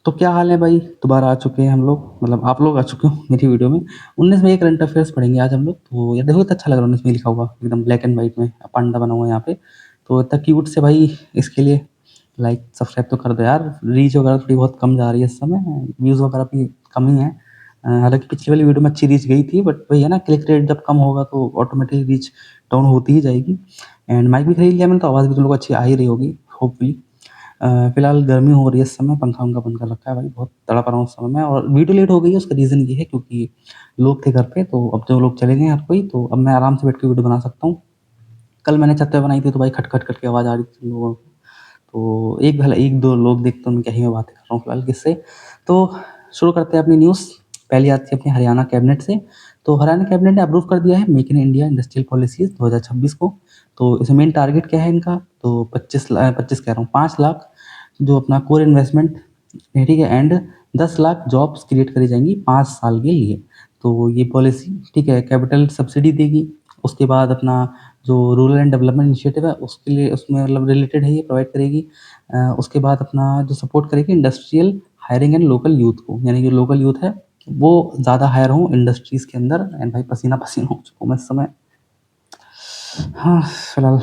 तो क्या हाल है भाई? दोबारा आ चुके हैं हम लोग, मतलब आप लोग आ चुके हो मेरी वीडियो में। 19 में एक करंट अफेयर्स पढ़ेंगे आज हम लोग। तो यार देखो कितना अच्छा लग रहा है 19 में लिखा हुआ, एकदम ब्लैक एंड व्हाइट में पांडा बना हुआ है यहाँ पे। तो इतना क्यूट से भाई, इसके लिए लाइक सब्सक्राइब तो कर दो यार। रीच वगैरह थोड़ी बहुत कम जा रही है इस समय, व्यूज़ वगैरह भी कम ही है। हालाँकि पिछली वाली वीडियो में अच्छी रीच गई थी, बट वही है ना, क्लिक रेट जब कम होगा तो ऑटोमेटिकली रीच डाउन होती ही जाएगी। एंड माइक भी खरीद लिया मैंने, तो आवाज़ भी तुम लोग को अच्छी आ ही रही होगी होपफुली। फिलहाल गर्मी हो रही है इस समय, पंखा-वंखा बंद कर रखा है भाई, बहुत तड़प रहा हूँ इस समय मैं। और वीडियो लेट हो गई है, उसका रीज़न ये है क्योंकि लोग थे घर पे, तो अब जो लोग चले गए हैं हर कोई, तो अब मैं आराम से बैठ के वीडियो बना सकता हूँ। कल मैंने छत पे बनाई थी तो भाई खट-खट करके आवाज़ आ रही थी लोगों को। तो एक भला 1-2 लोग देखते हैं, उनकी ही मैं बातें कर रहा हूँ फिलहाल किससे। तो शुरू करते हैं अपनी न्यूज़। पहली आती है अपने हरियाणा कैबिनेट से। तो हरियाणा कैबिनेट ने अप्रूव कर दिया है make in India industrial policies 2026 को। तो इसमें मेन टारगेट क्या है इनका? तो 25 कह रहा हूँ, 5 लाख जो अपना कोर इन्वेस्टमेंट है, ठीक है? एंड 10 लाख जॉब्स क्रिएट करी जाएँगी 5 साल के लिए। तो ये पॉलिसी, ठीक है, कैपिटल सब्सिडी देगी। उसके बाद अपना जो रूरल एंड डेवलपमेंट इनिशिएटिव है उसके लिए, उसमें मतलब रिलेटेड है, ये प्रोवाइड करेगी। उसके बाद अपना जो सपोर्ट करेगी industrial hiring and local youth को, यानी जो लोकल यूथ है वो ज़्यादा हायर हों इंडस्ट्रीज़ के अंदर। एंड भाई पसीना-पसीना हो चुका हूँ मैं इस समय। हाँ, फिलहाल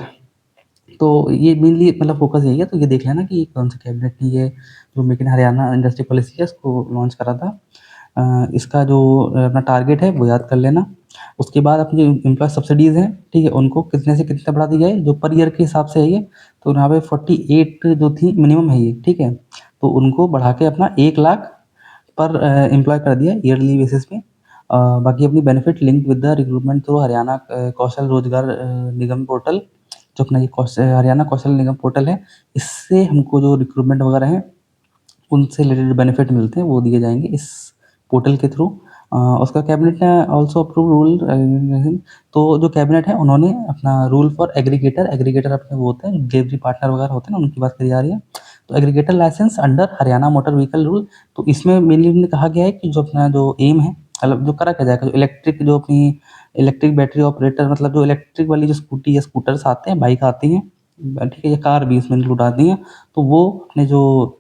तो ये मेनली मतलब फ़ोकस यही है, तो ये देख लेना कि कौन सा कैबिनेट ने ये जो make in Haryana industry policy है इसको लॉन्च करा था। इसका जो अपना टारगेट है वो याद कर लेना। उसके बाद अपनी जो एम्प्लॉयी सब्सिडीज़ हैं, ठीक है? उनको कितने से कितना बढ़ा दी जाए, जो पर ईयर के हिसाब से है ये। तो यहाँ पे 48 जो थी मिनिमम है ये, ठीक है? तो उनको बढ़ा के अपना 1 लाख पर एम्प्लॉय कर दिया ईयरली बेसिस पे। बाकी अपनी benefit linked with the recruitment through Haryana Kaushal Rozgar Nigam portal, जो अपना ये हरियाणा कौशल निगम पोर्टल है, इससे हमको जो रिक्रूटमेंट वगैरह है, उनसे रिलेटेड बेनिफिट मिलते हैं, वो दिए जाएँगे इस पोर्टल के थ्रू। उसका कैबिनेट ने ऑल्सो अप्रूव रूल तो जो कैबिनेट है उन्होंने अपना रूल फॉर एग्रीगेटर, एग्रीगेटर अपने वो होते हैं डिलीवरी पार्टनर वगैरह होते हैं ना, उनकी बात करी जा रही है। तो aggregator licence under Haryana motor vehicle rule. तो इसमें मेनली उन्होंने कहा गया है कि जो अपना जो एम है, मतलब जो करा क्या जाएगा, जो इलेक्ट्रिक, जो अपनी इलेक्ट्रिक बैटरी ऑपरेटर, मतलब जो इलेक्ट्रिक वाली जो स्कूटी या स्कूटर्स आते हैं, बाइक आती हैं, ठीक है, या कार भी इसमें इंक्लूड आती हैं, तो वो अपने जो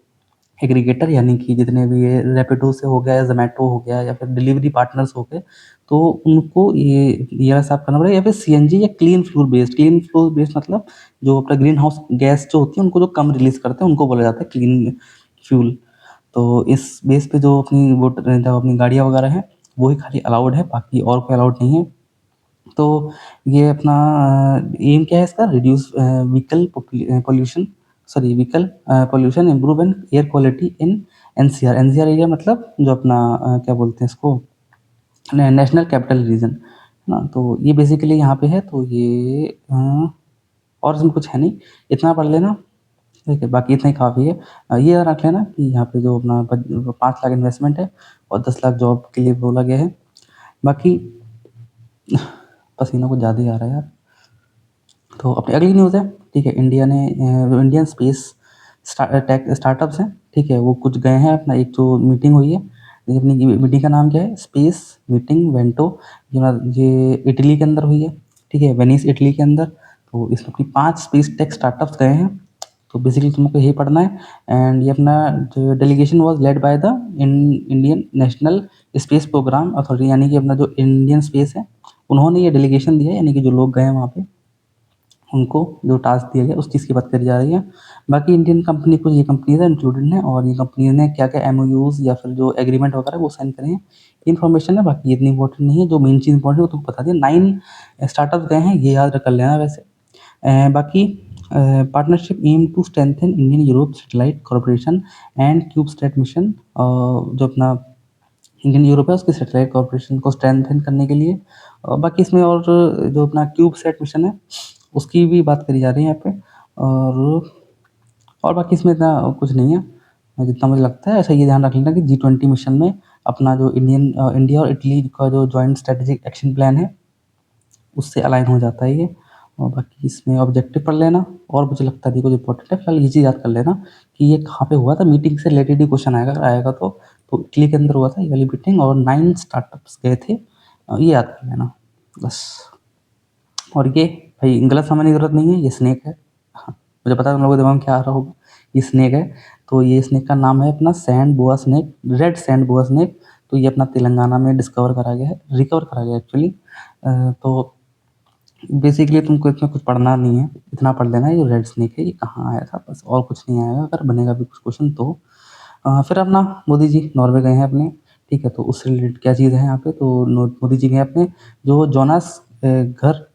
एग्रीगेटर, यानी कि जितने भी ये रैपिडो से हो गया या ज़ोमैटो हो गया या फिर डिलीवरी पार्टनर्स हो गए, तो उनको ये वाला साफ़ करना पड़ेगा, या फिर सीएनजी या क्लीन फ्यूल बेस्ड मतलब जो अपना ग्रीन हाउस गैस जो होती है उनको जो कम रिलीज़ करते हैं उनको बोला जाता है क्लीन फ्यूल। तो इस बेस पे जो अपनी वो जो अपनी गाड़ियाँ वगैरह हैं, वो ही खाली अलाउड है, बाकी और कोई अलाउड नहीं है। तो ये अपना एम क्या है इसका? Reduce vehicle pollution, improve and air quality in NCR. NCR area मतलब जो अपना क्या बोलते हैं इसको, नेशनल कैपिटल रीजन, है ना? तो ये बेसिकली यहाँ पे है। तो ये और इसमें कुछ है नहीं, इतना पढ़ लेना, ठीक है? बाकी इतना ही काफ़ी है। ये याद रख लेना कि यहाँ पे जो अपना 5 लाख इन्वेस्टमेंट है और 10 लाख जॉब के लिए बोला गया है। बाकी पसीना कुछ ज़्यादा ही आ रहा है यार। तो अपनी अगली न्यूज़ है, ठीक है? इंडिया ने जो इंडियन स्पेस स्टार्टअप्स हैं, ठीक है? वो कुछ गए हैं, अपना एक जो मीटिंग हुई है, ये अपनी मीटिंग का नाम क्या है? Space meeting Vento. ये इटली के अंदर हुई है, ठीक है? वेनिस इटली के अंदर। तो इसमें अपनी 5 स्पेस टेक स्टार्टअप्स गए हैं। तो बेसिकली तुमको यही पढ़ना है। एंड ये अपना जो delegation was led by the Indian National Space Programme Authority, यानी कि अपना जो इंडियन स्पेस है, उन्होंने ये डेलीगेशन दिया है, यानी कि जो लोग गए हैं वहाँ पे, उनको जो टास्क दिया गया उस चीज़ की बात करी जा रही है। बाकी इंडियन कंपनी, कुछ ये कंपनीज़ हैं इंक्लूडेड हैं, और ये कंपनीज़ ने क्या-क्या एमओयूज़ या फिर जो एग्रीमेंट वगैरह वो साइन करे हैं, इन्फॉर्मेशन है। बाकी इतनी इम्पोर्टेंट नहीं है, जो मेन चीज़ इम्पोर्टेंट है वो तुमको बता दिया। 9 स्टार्टअप्स गए हैं, ये याद कर लेना वैसे। बाकी partnership aim to strengthen Indian Europe satellite corporation and CubeSat mission, जो अपना इंडियन यूरोप है उसके सैटेलाइट कॉर्पोरेशन को स्ट्रेंथन करने के लिए। बाकी इसमें और जो अपना क्यूबसैट मिशन है उसकी भी बात करी जा रही है यहाँ पे। और बाकी इसमें इतना कुछ नहीं है, जितना मुझे लगता है। ऐसा ये ध्यान रख लेना कि G20 मिशन में अपना जो इंडिया और इटली का जो जॉइंट स्ट्रेटेजिक एक्शन प्लान है, उससे अलाइन हो जाता है ये। और बाकी इसमें ऑब्जेक्टिव पढ़ लेना, और मुझे लगता नहीं कुछ इम्पोर्टेंट है। फिलहाल ये चीज़ याद कर लेना कि ये कहाँ पे हुआ था, मीटिंग से रिलेटेड ही क्वेश्चन आएगा, अगर आएगा तो इटली के अंदर हुआ था ये वाली मीटिंग, और 9 स्टार्टअप्स गए थे। ये याद कर लेना बस। और ये भाई गलत समझने की ज़रूरत नहीं है, ये स्नेक है। हाँ, मुझे पता है तुम लोगों के दिमाग में क्या आ रहा होगा, ये स्नेक है। तो ये स्नेक का नाम है अपना सैंड बोआ स्नेक, रेड सैंड बोआ स्नेक। तो ये अपना तेलंगाना में डिस्कवर करा गया है, रिकवर करा गया एक्चुअली। तो बेसिकली तुमको इसमें कुछ पढ़ना नहीं है, इतना पढ़ लेना है ये रेड स्नेक है, ये कहाँ आया था, बस और कुछ नहीं आएगा अगर बनेगा भी कुछ क्वेश्चन तो। फिर अपना मोदी जी नॉर्वे गए हैं अपने, ठीक है, तो उससे रिलेटेड क्या चीज़ है यहाँ पे, तो मोदी जी गए अपने जो जोनास घर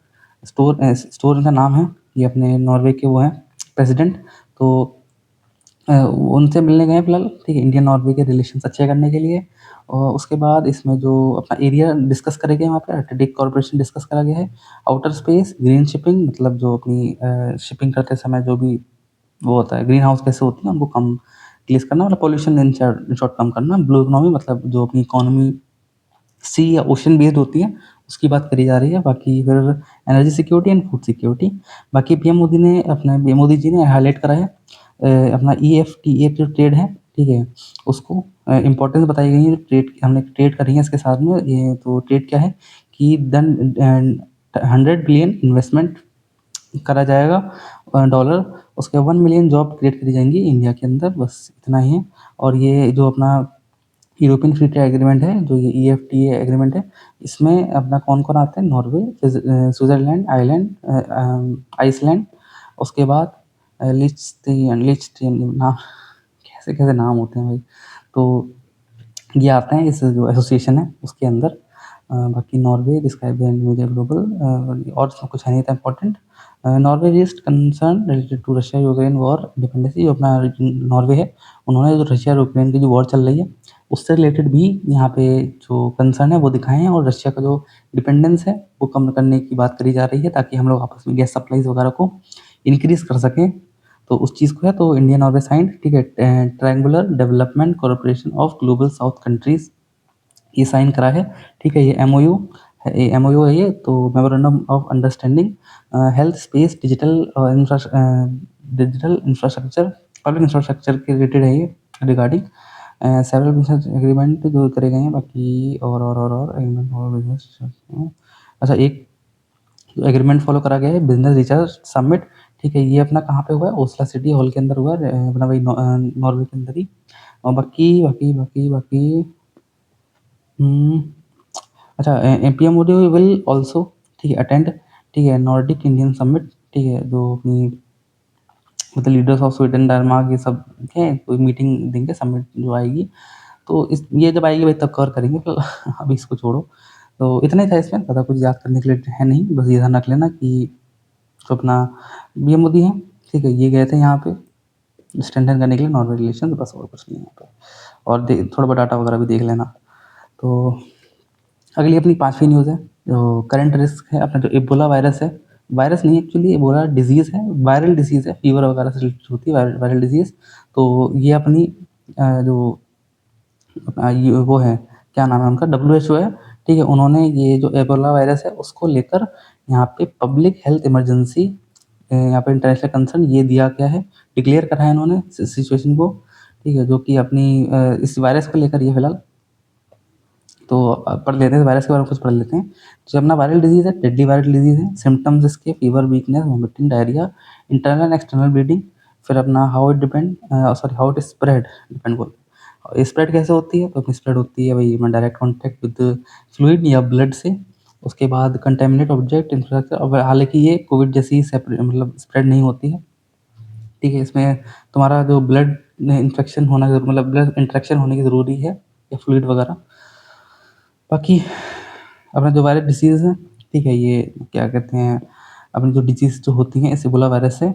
स्टोर इनका नाम है, ये अपने नॉर्वे के वो हैं प्रेसिडेंट। तो उनसे मिलने गए हैं फिलहाल, ठीक है, इंडियन नॉर्वे के रिलेशंस अच्छे करने के लिए। और उसके बाद इसमें जो अपना एरिया डिस्कस करे गए वहाँ पे आर्कटिक कॉर्पोरेशन डिस्कस करा गया है। आउटर स्पेस, ग्रीन शिपिंग मतलब जो अपनी शिपिंग करते समय जो भी वो होता है, ग्रीन हाउस गैसें होती हैं उनको कम रिलीज़ करना, मतलब पॉल्यूशन इन शॉर्ट कम करना। ब्लू इकोनॉमी मतलब जो अपनी इकोनॉमी सी या ओशन बेस्ड होती है, उसकी बात करी जा रही है। बाकी फिर energy security and food security. बाकी पीएम मोदी जी ने हाईलाइट करा है अपना EFTA जो ट्रेड है, ठीक है, उसको इम्पोर्टेंस बताई गई है। ट्रेड हमने ट्रेड करी है इसके साथ में, ये तो ट्रेड क्या है कि देन 100 बिलियन इन्वेस्टमेंट करा जाएगा डॉलर। उसके 1 मिलियन जॉब क्रिएट करी जाएंगी इंडिया के अंदर, बस इतना ही है। और ये जो अपना यूरोपियन फ्री ट्रेड एग्रीमेंट है, जो ये EFTA एग्रीमेंट है, इसमें अपना कौन-कौन आता है, नॉर्वे, स्विट्ज़रलैंड, आइसलैंड, उसके बाद लिechtenstein नाम कैसे-कैसे नाम होते हैं भाई। तो ये आते हैं इस जो एसोसिएशन है उसके अंदर। बाकी Norway describe and major global और इसमें कुछ है नहीं था important. Norway raised concern related to Russia Ukraine war dependency, जो अपना नॉर्वे है, उन्होंने जो रशिया और यूक्रेन की जो वॉर चल रही है, उससे रिलेटेड भी यहाँ पे जो कंसर्न है वो दिखाए हैं, और रशिया का जो डिपेंडेंस है वो कम करने की बात करी जा रही है, ताकि हम लोग आपस में गैस सप्लाईज़ वगैरह को इंक्रीज़ कर सकें। तो उस चीज़ को है, तो इंडिया नॉर्वे साइंड, ठीक है, triangular development corporation of global south countries, ये साइन करा है, ठीक है। ये एमओयू है, ये तो memorandum of understanding health space digital infrastructure, public infrastructure के रिलेटेड है ये, रिगार्डिंग सेवरल बिजनेस एग्रीमेंट जो करे गए हैं। बाकी और एग्रीमेंट फॉर बिजनेस, अच्छा एक एग्रीमेंट फॉलो करा गया है बिजनेस रिसर्च समिट, ठीक है, ये अपना कहाँ पे हुआ है, ओस्ला सिटी हॉल के अंदर हुआ है, अपना वही नॉर्वे के अंदर ही। और बाकी बाकी बाकी बाकी अच्छा, पीएम मोदी विल ऑल्सो, ठीक है, अटेंड, ठीक है, नॉर्डिक इंडियन समिट, ठीक है, जो अपनी मतलब लीडर्स ऑफ स्वीडन, डेनमार्क, ये सब हैं, कोई मीटिंग देंगे, समिट जो आएगी, तो इस ये जब आएगी भाई तब कवर करेंगे, फिर अभी इसको छोड़ो। तो इतना ही था इसमें, ज़्यादा कुछ याद करने के लिए है नहीं, बस ये ध्यान रख लेना कि जो अपना पीएम मोदी हैं, ठीक है, ये गए थे यहाँ पे स्ट्रेंथन करने के लिए नॉर्वे रिलेशन, बस और कुछ नहीं है यहाँ पे। और थोड़ा बहुत डाटा वगैरह भी देख लेना। तो अगली अपनी 5वीं न्यूज़ है, जो करंट रिस्क है अपना, जो इबोला वायरस है, वायरस नहीं एक्चुअली इबोला डिज़ीज़ है, वायरल डिज़ीज़ है, फीवर वगैरह से रिलेटेड होती है वायरल डिज़ीज़। तो ये अपनी जो ये वो है, क्या नाम है उनका, WHO है, ठीक है, उन्होंने ये जो एबोला वायरस है उसको लेकर यहाँ पे पब्लिक हेल्थ इमरजेंसी, यहाँ पे इंटरनेशनल कंसर्न ये दिया गया है, डिक्लेयर करा है इन्होंने सिचुएशन को, ठीक है, जो कि अपनी इस वायरस को लेकर ये फिलहाल। तो पढ़ लेते हैं वायरस के बारे में, कुछ पढ़ लेते हैं। जो अपना वायरल डिजीज़ है, डेडली वायरल डिजीज़ है, सिम्पटम्स इसके fever, weakness, vomiting, diarrhoea, internal and external bleeding. फिर अपना हाउ इट स्प्रेड, डिपेंड बोल, स्प्रेड कैसे होती है, तो अपनी स्प्रेड होती है भाई डायरेक्ट कॉन्टैक्ट विद फ्लूइड या ब्लड से। उसके बाद कंटेमिनेट ऑब्जेक्ट इंफ्रास्ट्रक्चर, अब हालांकि ये कोविड जैसी मतलब स्प्रेड नहीं होती है, ठीक है, इसमें तुम्हारा जो ब्लड इन्फेक्शन होना मतलब ब्लड इंट्रैक्शन होने की ज़रूरी है, या फ्लूइड वगैरह। बाकी अपना जो वायरल डिसीज़ है, ठीक है, ये क्या कहते हैं, अपनी जो डिजीज़ जो होती हैं इस इबोला वायरस से,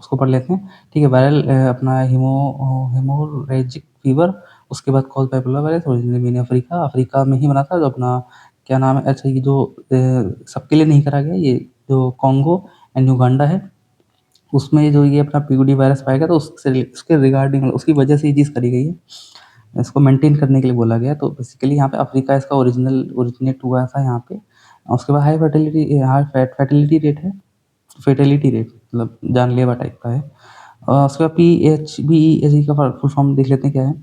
उसको पढ़ लेते हैं, ठीक है। वायरल अपना हेमोरेजिक फीवर, उसके बाद cause by Ebola virus, originally in Africa में ही बना था, जो अपना क्या नाम है, अच्छा ये जो सबके लिए नहीं करा गया, ये जो कॉन्गो एंड युगांडा है, उसमें जो ये अपना पीओडी वायरस पाया गया, तो उसके रिगार्डिंग उसकी वजह से ये चीज़ करी गई है, इसको मेंटेन करने के लिए बोला गया है। तो बेसिकली यहाँ पे अफ्रीका इसका ओरिजिनेट हुआ था यहाँ पे। उसके बाद हाई फर्टिलिटी रेट है, फेटेलिटी रेट मतलब जानलेवा टाइप का है। उसके बाद PHBE का फुल फॉर्म देख लेते हैं क्या है।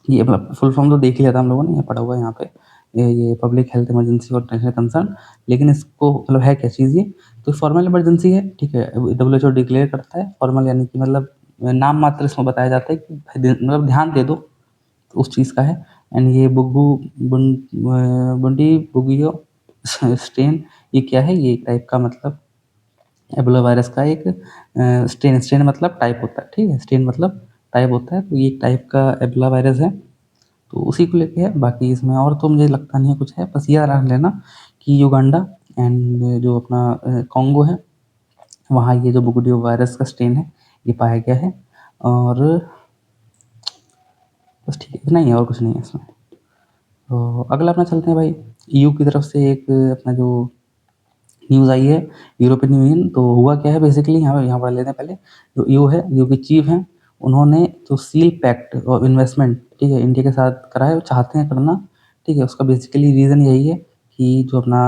ये मतलब फुल फॉर्म तो देख ही लिया था हम लोगों ने, ये पढ़ा हुआ है यहाँ पे, ये पब्लिक हेल्थ इमरजेंसी और नेशनल कंसर्न। लेकिन इसको है क्या चीज़ ये, तो फॉर्मल इमरजेंसी है, ठीक है, WHO डिक्लेयर करता है। फॉर्मल यानी कि मतलब नाम मात्र इसमें बताया जाता है कि भाई मतलब ध्यान दे दो, तो उस चीज़ का है। एंड ये बुंडी बुगियो स्ट्रेन, ये क्या है? ये एक टाइप का मतलब एबोला वायरस का एक स्ट्रेन, स्ट्रेन मतलब टाइप होता है, ठीक है? स्ट्रेन मतलब टाइप होता है, तो ये एक टाइप का एबोला वायरस है, तो उसी को लेके है। बाकी इसमें और तो मुझे लगता नहीं है कुछ है, बस ये रख लेना कि युगांडा एंड जो अपना कॉन्गो है, वहाँ ये जो बुगडियो वायरस का स्ट्रेन है, ये पाया गया है। और बस ठीक है, इतना ही है, और कुछ नहीं है इसमें। तो अगला अपना चलते हैं भाई, ईयू की तरफ से एक अपना जो न्यूज़ आई है, यूरोपियन यूनियन। तो हुआ क्या है बेसिकली, यहाँ पढ़ लेते हैं पहले। जो ईयू है, ईयू के चीफ हैं, उन्होंने जो सील पैक्ट और इन्वेस्टमेंट, ठीक है, इंडिया के साथ करा है, वो चाहते हैं करना, ठीक है। उसका बेसिकली रीज़न यही है कि जो अपना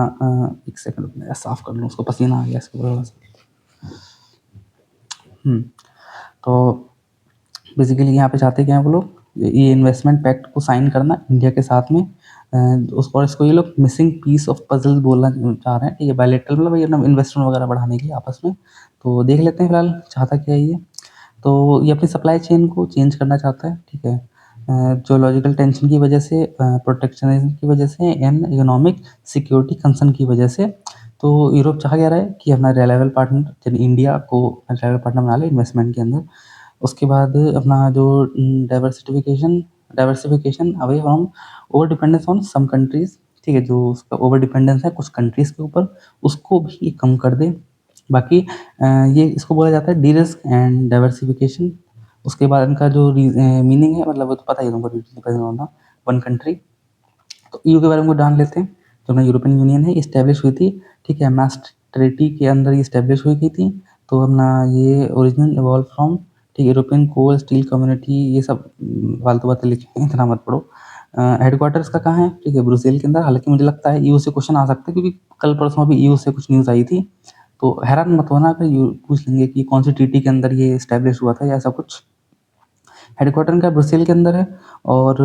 एक सेकंड मैं साफ कर लूँ, उसको पसीना आ गया इसके ऊपर थोड़ा सा। तो बेसिकली यहाँ पे चाहते क्या हैं वो लोग, ये इन्वेस्टमेंट पैक्ट को साइन करना इंडिया के साथ में। उसको, और इसको ये लोग मिसिंग पीस ऑफ पजल बोलना चाह रहे हैं, ठीक है। बायलैटरल मतलब ये ना इन्वेस्टमेंट वगैरह बढ़ाने के लिए आपस में। तो देख लेते हैं फिलहाल चाहता क्या है ये। तो ये अपनी सप्लाई चेन को चेंज करना चाहता है, ठीक है। जियोलॉजिकल टेंशन की वजह से, प्रोटेक्शनिज्म की वजह से एंड इकोनॉमिक सिक्योरिटी कंसर्न की वजह से। तो यूरोप चाह क्या रहा है कि अपना रिलायबल पार्टनर, यानी इंडिया को रिलायबल पार्टनर बना ले इन्वेस्टमेंट के अंदर। उसके बाद अपना जो diversification diversification away from over dependence on some countries, ठीक है। जो उसका ओवर डिपेंडेंस है कुछ कंट्रीज़ के ऊपर, उसको भी कम कर दे। बाकी ये इसको बोला जाता है डी-रिस्क एंड डाइवर्सिफिकेशन। उसके बाद इनका जो मीनिंग है, मतलब वो तो पता ही है तुमको, वन कंट्री। तो ईयू के बारे में जान लेते हैं। जो अपना यूरोपियन यूनियन है, इस्टेब्लिश हुई थी, ठीक है, मास्ट ट्रीटी के अंदर ये इस्टेब्लिश हुई की थी। तो अपना ये ओरिजिनल इवॉल्व फ्रॉम, ठीक, यूरोपियन कोल स्टील कम्युनिटी, ये सब फालतू बातें लिखी हैं, इतना मत पढ़ो। हेडक्वार्टर इसका कहाँ है? ठीक है, ब्रुसेल के अंदर। हालांकि मुझे लगता है ईयू से क्वेश्चन आ सकता है, क्योंकि कल परसों अभी ईयू से कुछ न्यूज़ आई थी। तो हैरान मत होना अगर यू पूछ लेंगे कि कौन सी ट्रीटी के अंदर ये इस्टेब्लिश हुआ था या ऐसा कुछ। हेडक्वार्टर इनका ब्रुसेल के अंदर है। और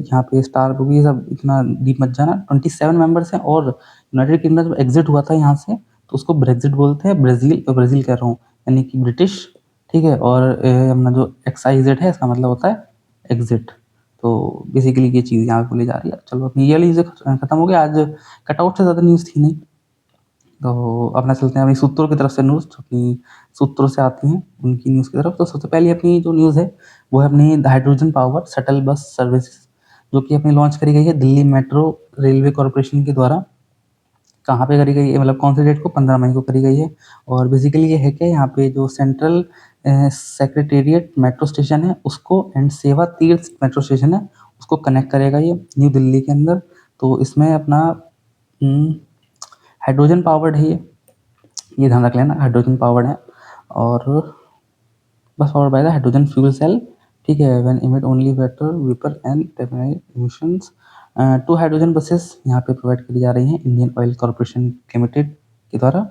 यहाँ पे स्टार बुक, ये सब इतना डीप मत जाना। 27 मेंबर्स हैं। और यूनाइटेड किंगडम जब एग्जिट हुआ था यहाँ से, तो उसको ब्रेग्जिट बोलते हैं। ब्राज़ील कह रहा हूँ, यानी कि ब्रिटिश, ठीक है। और अपना जो XIZ है, इसका मतलब होता है एग्जिट। तो बेसिकली ये चीज़ यहाँ पे बोली जा रही है। चलो अपनी ये वाली चीज़ें खत्म हो गया। आज कटआउट से ज़्यादा न्यूज़ थी नहीं। तो अपना चलते हैं अपनी सूत्रों की तरफ से न्यूज़, जो अपनी सूत्रों से आती हैं उनकी न्यूज़ की तरफ। तो सबसे पहले अपनी जो न्यूज़ है, वो है अपनी hydrogen power shuttle bus services, जो कि अपनी लॉन्च करी गई है दिल्ली मेट्रो रेलवे कॉरपोरेशन के द्वारा। कहाँ पे करी गई है, मतलब कौन से डेट को? 15 मई को करी गई है। और बेसिकली ये है कि यहाँ पे जो सेंट्रल सेक्रेटेरिएट मेट्रो स्टेशन है उसको, एंड सेवा तीर्थ मेट्रो स्टेशन है उसको कनेक्ट करेगा ये न्यू दिल्ली के अंदर। तो इसमें अपना हाइड्रोजन पावर्ड है ये ध्यान रख लेना, हाइड्रोजन पावर्ड है। और बस powered by the hydrogen fuel cell, ठीक है। When emit only water vapour and emissions. 2 hydrogen buses यहाँ पे प्रोवाइड करी जा रही हैं इंडियन ऑयल कॉर्पोरेशन लिमिटेड के द्वारा,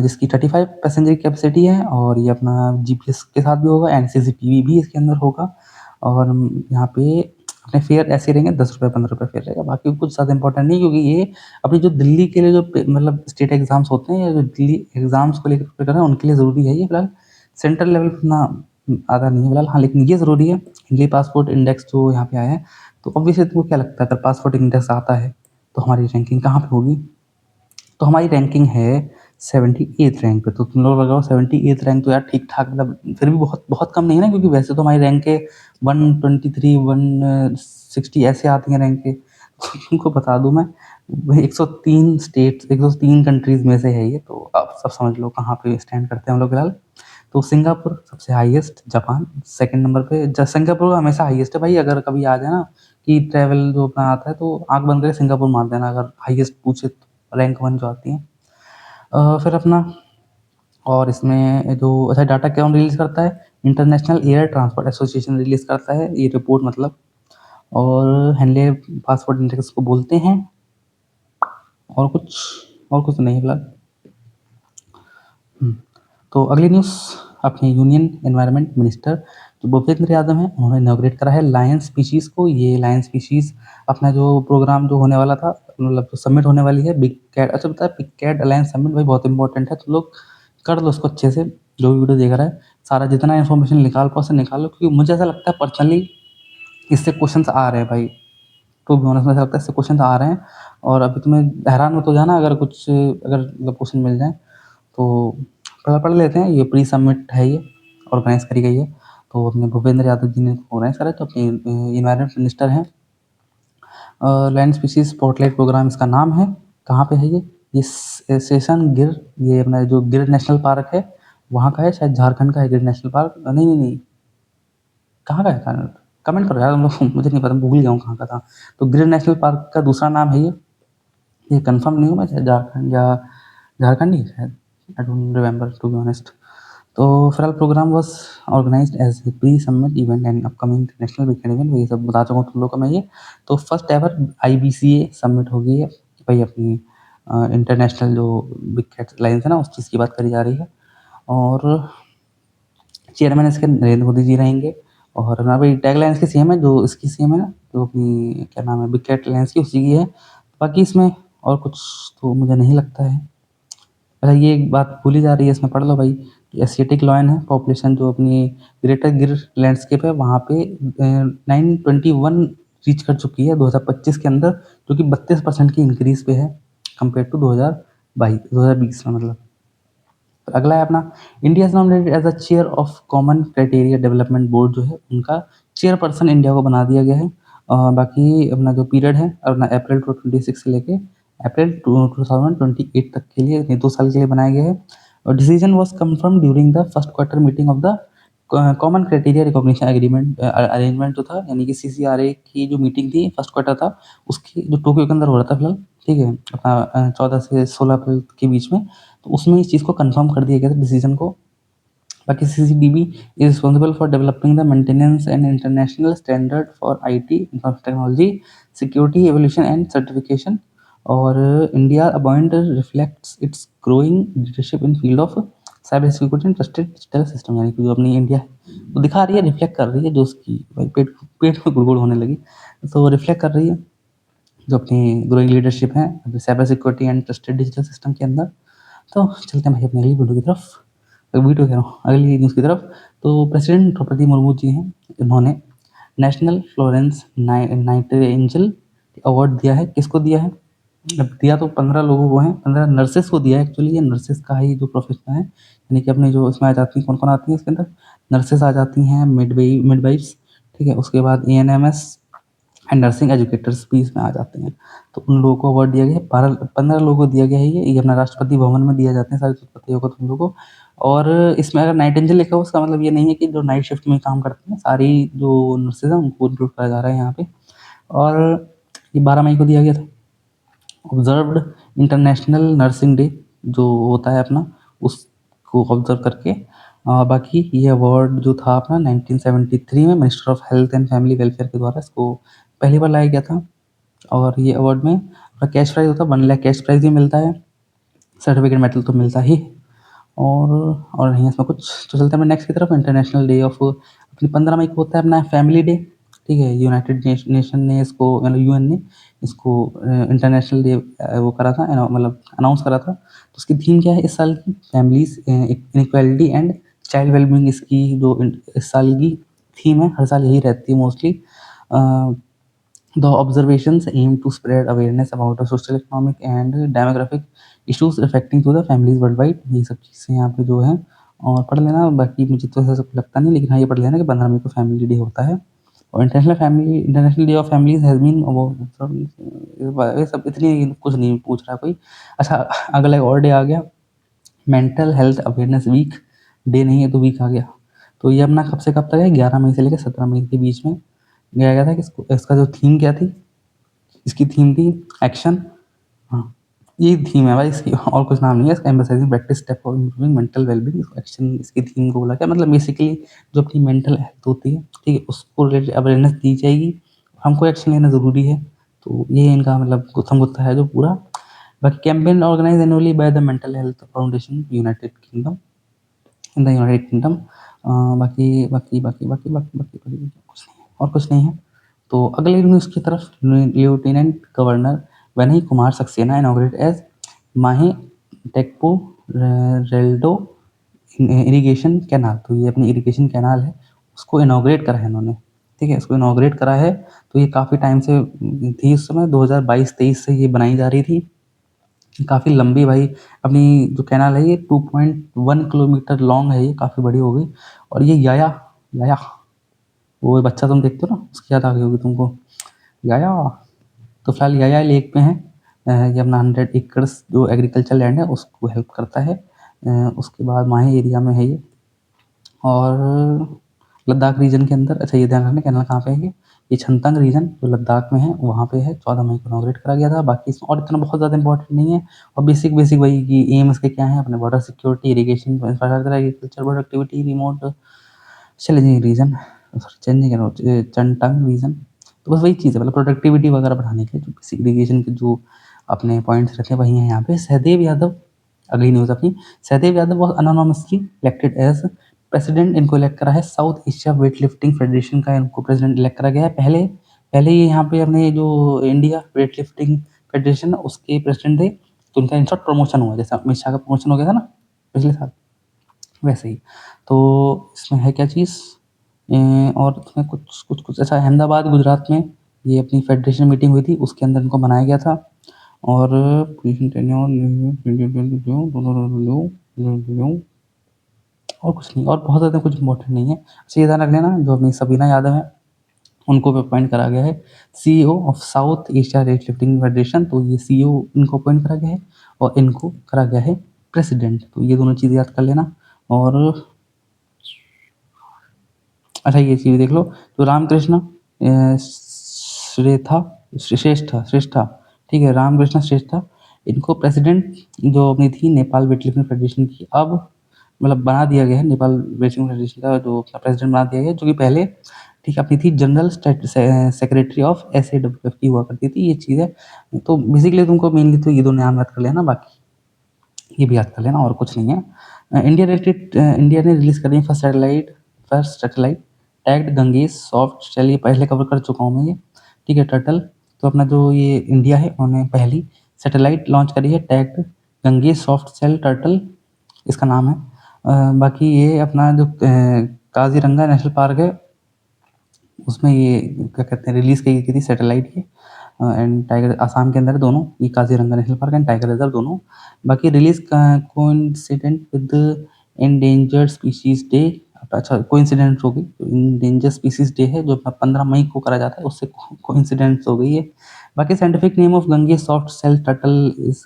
जिसकी 35 पैसेंजर कैपेसिटी है। और ये अपना GPS के साथ भी होगा एंड CCTV भी इसके अंदर होगा। और यहाँ पे अपने फेयर ऐसे रहेंगे, 10 रुपये 15 रुपये फेयर रहेगा। बाकी कुछ ज़्यादा इंपॉर्टेंट नहीं, क्योंकि ये अपनी जो दिल्ली के लिए जो मतलब स्टेट एग्जाम्स होते हैं, या जो दिल्ली एग्जाम्स को लेकर प्रिपेयर कर रहे हैं, उनके लिए ज़रूरी है ये। फिलहाल सेंट्रल लेवल पर ना आधा नहीं है फिलहाल, हाँ, लेकिन ये ज़रूरी है। हिंदी पासपोर्ट इंडेक्स जो यहाँ पे आया है, तो ऑब्वियसली तुमको क्या लगता है, अगर पासपोर्ट इंडेक्स आता है तो हमारी रैंकिंग कहाँ पे होगी? तो हमारी रैंकिंग है 78th रैंक पे। तो तुम लोग लगाओ 78th रैंक, तो यार ठीक ठाक, मतलब फिर भी बहुत बहुत कम नहीं है ना, क्योंकि वैसे तो हमारी रैंक के 123 160 ऐसे आती हैं रैंक के। तुमको बता दूं मैं, 103 स्टेट्स, 103 कंट्रीज में से है ये। तो आप सब समझ लो कहाँ पे स्टैंड करते हैं हम लोग फिलहाल। तो सिंगापुर सबसे हाईएस्ट, जापान सेकंड नंबर पे। सिंगापुर हमेशा हाईएस्ट है भाई। अगर कभी आ जाए ना कि ट्रैवल जो अपना आता है, तो आंख बंद करके सिंगापुर मार देना अगर हाईएस्ट पूछे तो, रैंक 1 जो आती है। फिर अपना, और इसमें जो अच्छा डाटा कौन रिलीज़ करता है? International air transport association release करता है ये रिपोर्ट, मतलब। और हेनले पासपोर्ट इंडेक्स को बोलते हैं। और कुछ, और कुछ नहीं फिलहाल। तो अगली न्यूज़, अपने यूनियन एनवायरनमेंट मिनिस्टर जो भूपेंद्र यादव हैं, उन्होंने इनॉग्रेट करा है लायन स्पीशीज़ को। ये लायन स्पीशीज़ अपना जो प्रोग्राम जो होने वाला था, मतलब जो समिट होने वाली है बिग कैट, अच्छा पता है बिग कैट अलायंस समिट भाई बहुत इंपॉर्टेंट है, तो लोग कर लो उसको अच्छे से। जो भी वीडियो देख रहा है, सारा जितना इन्फॉर्मेशन निकाल पाओ उसे निकालो, क्योंकि मुझे ऐसा लगता है पर्सनली इससे क्वेश्चंस आ रहे हैं भाई। टू बी ऑनेस्ट मुझे लगता है इससे क्वेश्चंस आ रहे हैं, और अभी तुम्हें हैरान मत हो जाना अगर कुछ अगर मतलब क्वेश्चन मिल जाए तो पढ़ लेते हैं। ये प्री सबमिट है, ये ऑर्गेनाइज करी गई है, तो अपने भूपेंद्र यादव जी ने ऑर्गेनाइज करा है, तो अपने इन्वायरमेंट मिनिस्टर हैं। लैंड स्पीशीज स्पॉटलाइट प्रोग्राम इसका नाम है। कहाँ पे है ये सेशन गिर, ये अपना जो गिर नेशनल पार्क है वहाँ का है, शायद झारखंड का है गिर नेशनल पार्क। नहीं नहीं नहीं, कहाँ का है? कमेंट करो यार तुम लोग, मुझे नहीं पता, मैं भूल गया हूँ कहाँ का था। तो गिर नेशनल पार्क का दूसरा नाम है ये कंफर्म नहीं हूँ मैं, शायद झारखंड या झारखंड ही है शायद, I don't remember to be honest. तो फिलहाल programme was organised as a pre summit event and upcoming international weekend event, ये सब बता चुका हूँ तुम लोग को मैं ये। तो फर्स्ट एवर IBCA सबमिट हो गई है भाई, अपनी इंटरनेशनल जो बिग कैट लाइन्स है ना, उस चीज़ की बात करी जा रही है। और चेयरमैन इसके नरेंद्र मोदी जी रहेंगे, और ना भाई टैग लाइन इसकी सेम है जो इसकी सेम है ना, जो अपनी क्या नाम है बिग कैट लाइन्स की, उसी की है। बाकी इसमें और कुछ तो मुझे नहीं लगता है। अच्छा, ये एक बात भूली जा रही है, इसमें पढ़ लो भाई। एशियाटिक लॉयन है पॉपुलेशन जो अपनी ग्रेटर गिर लैंडस्केप है वहाँ पे 921 रीच कर चुकी है 2025 के अंदर, जो कि 32% की इंक्रीज पे है कंपेयर टू 2020 में मतलब। अगला है अपना India is nominated as a chair of common criteria development board, जो है उनका चेयरपर्सन इंडिया को बना दिया गया है। बाकी अपना जो पीरियड है अपना अप्रैल 2026 से लेके अप्रैल 2028 तक के लिए, यानी 2 साल के लिए बनाया गया है। और decision was confirm during the first quarter meeting of the common criteria recognition agreement arrangement जो था, यानी कि CCRA की जो मीटिंग थी फर्स्ट क्वार्टर था उसकी, जो टोक्यो के अंदर हो रहा था फिलहाल, ठीक है, अपना 14 से 16 अप्रैल के बीच में। तो उसमें इस चीज़ को कंफर्म कर दिया गया था डिसीजन को। बाकी CCDB is responsible for developing the maintenance and international standard for IT information technology security evolution and certification. और India appoint reflects its growing leadership in field of cyber security and trusted digital system, यानी कि जो अपनी India है वो दिखा रही है, रिफ्लेक्ट कर रही है, जो उसकी भाई पेट पेट में गुड़गुड़ होने लगी, तो रिफ्लेक्ट कर रही है जो अपनी ग्रोइंग लीडरशिप है cyber security and trusted digital system के अंदर। तो चलते हैं भाई अपनी अगली वीडियो की तरफ, वीडियो कह रहा हूँ अगली न्यूज़ की तरफ। तो प्रेसिडेंट द्रौपदी मुर्मू जी हैं, इन्होंने नेशनल फ्लोरेंस नाइटिंगेल अवार्ड दिया है। किसको दिया है? अब दिया तो 15 लोगों को है, 15 नर्सेस को दिया है। एक्चुअली ये नर्सेस का ही जो प्रोफेशन है, यानी कि अपने जो इसमें आ जाती हैं, कौन कौन आती है इसके अंदर? नर्सेस आ जाती हैं, मिडवाइफ्स, ठीक है, उसके बाद ANMS एंड नर्सिंग एजुकेटर्स भी इसमें आ जाते हैं। तो उन लोगों को अवार्ड दिया गया है, 15 लोगों को दिया गया है। ये अपना राष्ट्रपति भवन में दिया जाते हैं सारे राष्ट्रपतियों को, तुम लोगों को। और इसमें अगर नाइट एंजल लिखा हो उसका मतलब ये नहीं है कि जो नाइट शिफ्ट में काम करते हैं, सारी जो नर्सेज हैं उनको इंक्लूड करा जा रहा है यहाँ पे। और ये 12 मई को दिया गया था। ऑब्जर्व्ड इंटरनेशनल नर्सिंग डे जो होता है अपना, उसको ऑब्जर्व करके। बाकी ये अवार्ड जो था अपना 1973 में minister of health and family welfare के द्वारा इसको पहली बार लाया गया था। और ये अवार्ड में कैश प्राइज होता है, 1 लाख कैश प्राइज भी मिलता है, सर्टिफिकेट मेडल तो मिलता ही। और नहीं इसमें कुछ। तो चलते हैं नेक्स्ट की तरफ। इंटरनेशनल डे ऑफ अपनी 15 मई को होता है अपना फैमिली डे, ठीक है। यूनाइटेड नेशन ने इसको, मतलब UN ने इसको इंटरनेशनल डे वो करा था, मतलब अनाउंस करा था। तो उसकी थीम क्या है इस साल की? Families inequality and child wellbeing, इसकी जो इस साल की थीम है, हर साल यही रहती है mostly. The observations aim to spread awareness about the social, economic and demographic issues affecting to the families worldwide। ये सब चीज़ें यहाँ पे जो है और पढ़ लेना। बाकी मुझे तो ऐसा सब लगता नहीं, लेकिन हाँ ये पढ़ लेना कि 15 मई को फैमिली डे होता है। और international day of families has been, ये सब इतनी कुछ नहीं पूछ रहा कोई। अच्छा, अगला एक और डे आ गया, mental health awareness week. Day नहीं है तो वीक आ गया। तो ये अपना कब से कब तक है? 11 मई से लेकर 17 मई के बीच में लिया गया था। कि इसका जो थीम क्या थी? इसकी थीम थी एक्शन। हाँ, ये थीम है भाई इसकी, और कुछ नाम नहीं है इसका। Emphasising practice step for improving mental wellbeing, action इसकी थीम को बोला गया। मतलब बेसिकली जो अपनी मेंटल हेल्थ होती है, ठीक है, उसको रिलेटेड अवेयरनेस दी जाएगी, हमको एक्शन लेना ज़रूरी है। तो ये इनका मतलब गुत्थम गुत्था है जो पूरा। बाकी campaign organise annually by the mental health foundation United Kingdom, in the United Kingdom. बाकी बाकी बाकी बाकी बाकी बाकी बाकी कुछ नहीं है, और कुछ नहीं है। तो अगले न्यूज़ की तरफ। Lieutenant governor Vinay Kumar Saxena inaugurate as माही टेक्पो रेल्डो इरिगेशन कैनाल, तो ये अपनी इरिगेशन कैनाल है, उसको इनॉग्रेट करा है इन्होंने, ठीक है? इसको इनॉग्रेट करा है, तो ये काफ़ी टाइम से थी उस समय 2022-23 से ये बनाई जा रही थी। काफ़ी लंबी भाई अपनी जो कैनाल है ये 2.1 किलोमीटर लॉन्ग है, ये काफ़ी बड़ी हो गई। और ये याया याया वो बच्चा तुम देखते हो ना, उसकी याद आ गई होगी तुमको, याया। तो फिलहाल याया लेक पे है। ये अपना 100 एकड़्स जो एग्रीकल्चर लैंड है उसको हेल्प करता है। उसके बाद माहे एरिया में है ये, और लद्दाख रीजन के अंदर, अच्छा ये ध्यान रखना कैनाल कहाँ पे है ये छंतांग रीजन जो लद्दाख में है वहाँ पे है। 14 मई को इनॉग्रेट करा गया था। बाकी इसमें और इतना बहुत ज़्यादा इंपॉर्टेंट नहीं है, और बेसिक बेसिक वही कि एम इसके क्या है, अपने border security, irrigation, infrastructure, agriculture, productivity, remote challenging region, sorry changing Changthang region. तो बस वही चीज़ है, मतलब प्रोडक्टिविटी वगैरह बढ़ाने के लिए जो बेसिक इरिगेशन के जो अपने पॉइंट्स रहते हैं वही हैं यहाँ पे। सहदेव यादव, अगली न्यूज़ अपनी, Sahdev Yadav was unanimously elected as president. इनको इलेक्ट करा है South Asia weightlifting federation का, इनको प्रेसिडेंट इलेक्ट करा गया है। पहले पहले ये यहाँ पे अपने जो इंडिया वेट लिफ्टिंग फेडरेशन है उसके प्रेसिडेंट थे, तो उनका इन शॉर्ट प्रमोशन हुआ, जैसा अमित शाह का प्रमोशन हो गया था ना पिछले साल, वैसे ही। तो इसमें है क्या चीज़, और इसमें कुछ कुछ कुछ अच्छा, अहमदाबाद गुजरात में ये अपनी फेडरेशन मीटिंग हुई थी, उसके अंदर इनको बनाया गया था। और और कुछ नहीं, और बहुत ज़्यादा कुछ इंपॉर्टेंट नहीं है। अच्छा ये ध्यान रख लेना, जो अपनी सबीना यादव है उनको भी अपॉइंट करा गया है CEO of south Asia weightlifting federation. तो ये सीईओ इनको अपॉइंट करा गया है, और इनको करा गया है प्रेसिडेंट। तो ये दोनों चीज़ें याद कर लेना। और अच्छा ये चीज़ देख लो, तो रामकृष्ण श्रेष्ठा श्रेष्ठा, ठीक है, रामकृष्ण श्रेष्ठा, इनको प्रेसिडेंट जो अपनी थी नेपाल वेटलिफ्टिंग फेडरेशन की, अब मतलब बना दिया गया है, नेपाल वेटलिफ्टिंग फेडरेशन का जो प्रेसिडेंट बना दिया गया है, जो कि पहले ठीक अपनी थी जनरल सेक्रेटरी ऑफ SAWF की हुआ करती थी, ये चीज़ है। तो बेसिकली तुमको मेनली तो ये दो नाम याद कर लेना, बाकी ये भी याद कर लेना, और कुछ नहीं है। इंडिया ने रिलीज करी first satellite tagged Ganges soft, चलिए पहले कवर कर चुका हूँ मैं ये, ठीक है। टर्टल, तो अपना जो ये इंडिया है उन्होंने पहली सैटेलाइट लॉन्च करी है tagged Ganges soft shell turtle, इसका नाम है। बाकी ये अपना जो काजीरंगा नेशनल पार्क है उसमें ये क्या कहते हैं रिलीज़ की थी सैटेलाइट ये, एंड टाइगर आसाम के अंदर है दोनों, ये Kaziranga national park and tiger reserve दोनों। बाकी release coincident with endangered species day, अच्छा कोइंसिडेंट हो गई, एंडेंजर्ड स्पीशीज डे है जो अपना 15 मई को करा जाता है, उससे कोइंसिडेंट हो गई है। बाकी scientific name of Ganges soft shell turtle is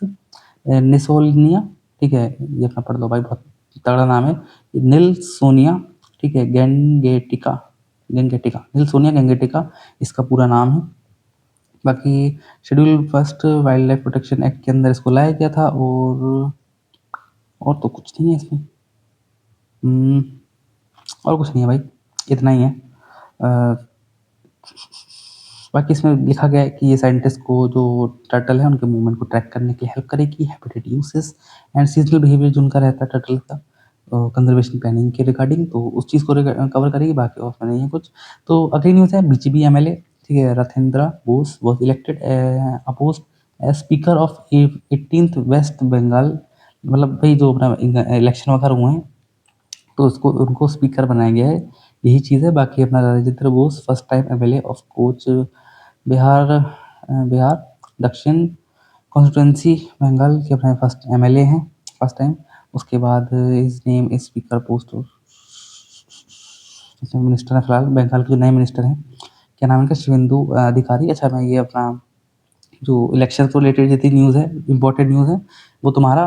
Nilssonia, ठीक है, ये अपना पढ़ लो भाई, बहुत तगड़ा नाम है, निल्सोनिया, ठीक है, गेंगेटिका, निल्सोनिया गेंगेटिका इसका पूरा नाम है। बाकी schedule first wild life protection act के अंदर इसको लाया गया था, और तो कुछ नहीं है इसमें। और कुछ नहीं है भाई, इतना ही है। बाकी इसमें लिखा गया है कि ये साइंटिस्ट को जो टर्टल है उनके मूवमेंट को ट्रैक करने के लिए हेल्प करेगी, habitat uses and seasonal behaviour जो उनका रहता है टर्टल का, कंजर्वेशन प्लानिंग के रिगार्डिंग, तो उस चीज़ को कवर करेगी, बाकी और नहीं है कुछ। तो अगली न्यूज़ है BJP MLA, ठीक है, Rathindra Bose was elected unopposed as speaker of 18th West Bengal, मतलब भाई जो अपना इलेक्शन वगैरह हुए हैं तो उसको उनको स्पीकर बनाया गया है, यही चीज़ है। बाकी अपना Rajendra Bose first time MLA of coach Bihar दक्षिण कॉन्स्टिट्यूंसी बंगाल के अपने फर्स्ट MLA हैं, फर्स्ट टाइम। उसके बाद is name is speaker post minister है फिलहाल, बंगाल के जो नए मिनिस्टर हैं, क्या नाम है इनका, शिवेंदु अधिकारी। अच्छा मैं ये अपना जो इलेक्शन से रिलेटेड जितनी न्यूज़ है, इंपॉर्टेंट न्यूज़ है, वो तुम्हारा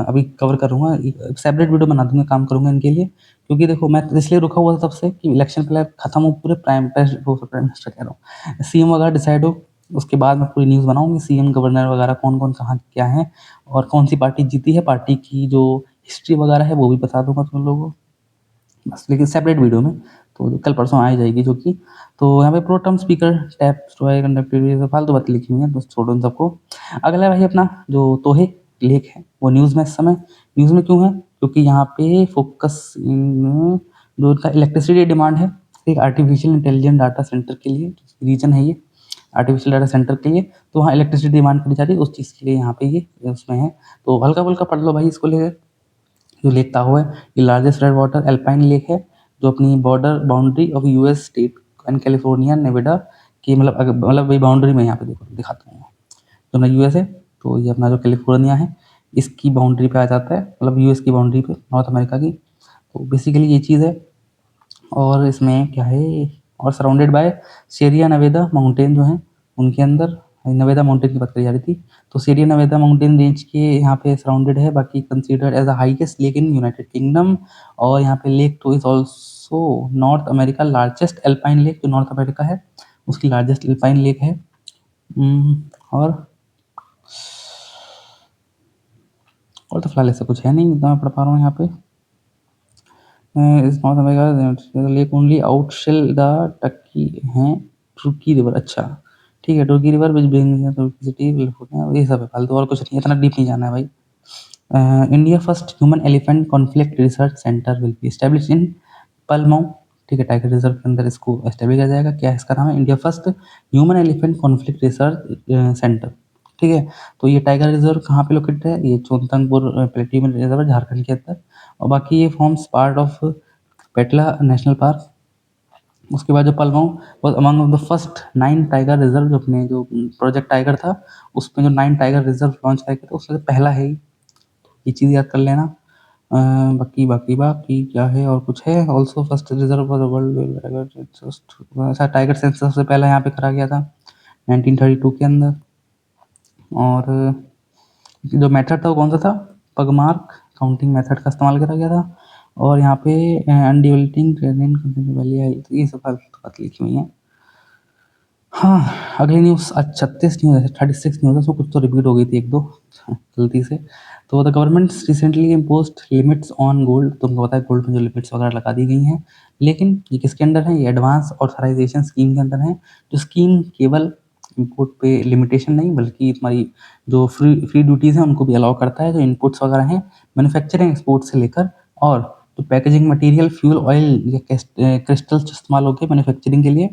अभी कवर करूँगा, सेपरेट वीडियो बना दूंगा, काम करूँगा इनके लिए, क्योंकि देखो मैं तो इसलिए रुका हुआ था तब से कि इलेक्शन पहले खत्म हो, पूरे प्राइम मिनिस्टर कह रहा हूँ, CM वगैरह डिसाइड हो, उसके बाद मैं पूरी न्यूज़ बनाऊंगी, CM गवर्नर वगैरह कौन कौन कहाँ क्या है, और कौन सी पार्टी जीती है, पार्टी की जो हिस्ट्री वगैरह है वो भी बता दूंगा तुम लोगों को, बस लेकिन सेपरेट वीडियो में, तो कल परसों आ ही जाएगी जो कि। तो यहाँ पे pro term speaker tap conductivity फालतू बात लिखी हुई है, तो छोड़ो इन सबको। अगला भाई अपना जो तोहे लेक है वो न्यूज़ में इस समय, न्यूज़ में क्यों है, क्योंकि यहाँ पे फोकस इन जो इनका इलेक्ट्रिसिटी डिमांड है एक आर्टिफिशियल इंटेलिजेंस डाटा सेंटर के लिए, रीजन है ये आर्टिफिशियल डाटा सेंटर के लिए, तो वहाँ इलेक्ट्रिसिटी डिमांड करी जा रही है, उस चीज़ के लिए यहाँ पे ये उसमें है। तो हल्का फुल्का पढ़ लो भाई इसको लेकर, जो लेक ताहो है ये largest red water alpine lake है जो अपनी border boundary of US state and California Nevada की मतलब वही बाउंड्री में यहाँ पे देखो दिखाता हूँ तो ना यूएस है तो ये अपना जो कैलिफोर्निया है इसकी बाउंड्री पे आ जाता है मतलब यूएस की बाउंड्री पे नॉर्थ अमेरिका की। तो बेसिकली ये चीज़ है और इसमें क्या है और सराउंडेड बाय सीरिया नवेदा माउंटेन जो हैं उनके अंदर नवेदा माउंटेन की बात करी जा रही थी तो सीरिया नवेदा माउंटेन रेंज के यहाँ पे सराउंडेड है बाकी considered as a highest lake in United Kingdom और यहाँ पे लेक तो is also North America largest alpine lake जो नॉर्थ अमेरिका है उसकी लार्जेस्ट एल्पाइन लेक है। और तो फिलहाल ऐसा कुछ है नहीं इतना मैं पढ़ पा रहा हूँ यहाँ पे इस नॉर्थ अमेरिका लेक ओनली आउटशेल द टक्की हैं टर्की रिवर अच्छा ठीक है टर्की रिवर विच सिटी ये सब है फालतू और कुछ नहीं इतना डीप नहीं जाना है भाई। India first human elephant conflict research centre will be establish in Palamu ठीक है टाइगर रिजर्व के अंदर इसको एस्टेब्लिश किया जाएगा क्या इसका नाम है India first human elephant conflict research centre ठीक है। तो ये टाइगर रिजर्व कहाँ पे लोकेटेड है ये चोंतंगपुर प्लेटियम रिजर्व झारखंड के अंदर और बाकी ये forms part of Betla national park. उसके बाद जो Palamu was among the first 9 tiger reserve जो अपने जो प्रोजेक्ट टाइगर था उसमें जो 9 टाइगर रिजर्व लॉन्च किया गया था उसमें पहला है ये चीज़ याद कर लेना। बाकी बाकी बाकी क्या है और कुछ है also first reserve for the world ऐसा टाइगर सेंसस सबसे पहला यहाँ पे करा गया था 1932 के अंदर। और जो मेथड था वो कौन सा था पगमार्क काउंटिंग मेथड का इस्तेमाल करा गया था और यहाँ पे अनडिवल्टिंग ट्रेनिंग वैली है तो ये सब बात लिखी हुई है। हाँ अगली न्यूज़ आज 36 न्यूज़ है 36 न्यूज़ है उसमें कुछ तो रिपीट हो गई थी एक दो गलती से। तो the government recently imposed limits on gold तुमको पता है गोल्ड में जो लिमिट्स वगैरह लगा दी गई हैं लेकिन ये किसके अंदर है ये एडवांस ऑथराइजेशन स्कीम के अंदर है जो स्कीम केवल इम्पोर्ट पे लिमिटेशन नहीं बल्कि तुम्हारी जो फ्री ड्यूटीज़ हैं उनको भी अलाउ करता है जो इनपुट्स वगैरह हैं मैन्युफैक्चरिंग एक्सपोर्ट से लेकर और जो पैकेजिंग मटेरियल फ्यूल ऑयल या क्रिस्टल्स इस्तेमाल होते हैं मैन्युफैक्चरिंग के लिए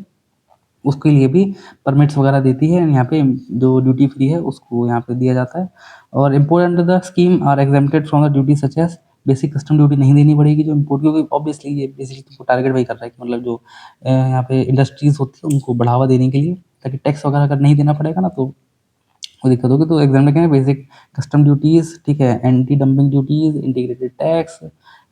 उसके लिए भी परमिट्स वगैरह देती है यहाँ पे जो ड्यूटी फ्री है उसको यहाँ पे दिया जाता है। और import under the scheme are exempted from the duty such as basic custom duty नहीं देनी पड़ेगी जो इम्पोर्ट क्योंकि ऑब्वियसली ये बेसिकली तुमको टारगेट वही कर रहा है कि मतलब जो यहाँ पे इंडस्ट्रीज होती है उनको बढ़ावा देने के लिए ताकि टैक्स वगैरह अगर नहीं देना पड़ेगा ना तो वो दिक्कत होगी। तो एग्जाम में क्या है बेसिक कस्टम ड्यूटीज़ ठीक है anti dumping duties integrated tax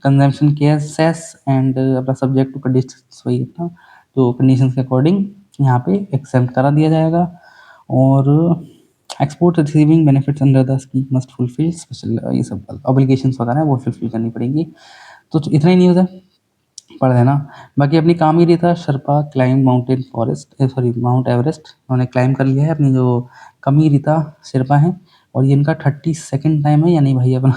consumption care cess and अपना सब्जेक्ट टू कंडीशंस वही अपना तो कंडीशंस के अकॉर्डिंग यहाँ पे एक्सेप्ट करा दिया जाएगा। और export receiving benefits under the scheme must fulfil special ये सब ऑब्लिगेशंस वगैरह है वो फुलफिल करनी पड़ेंगी। तो इतना ही न्यूज़ है पढ़ लेना। बाकी अपनी काम ही रही था Sherpa climb mountain forest sorry mount Everest उन्होंने क्लाइम कर लिया है अपनी जो कमी रीता शेरपा हैं और ये इनका 32nd टाइम है या नहीं भाई अपना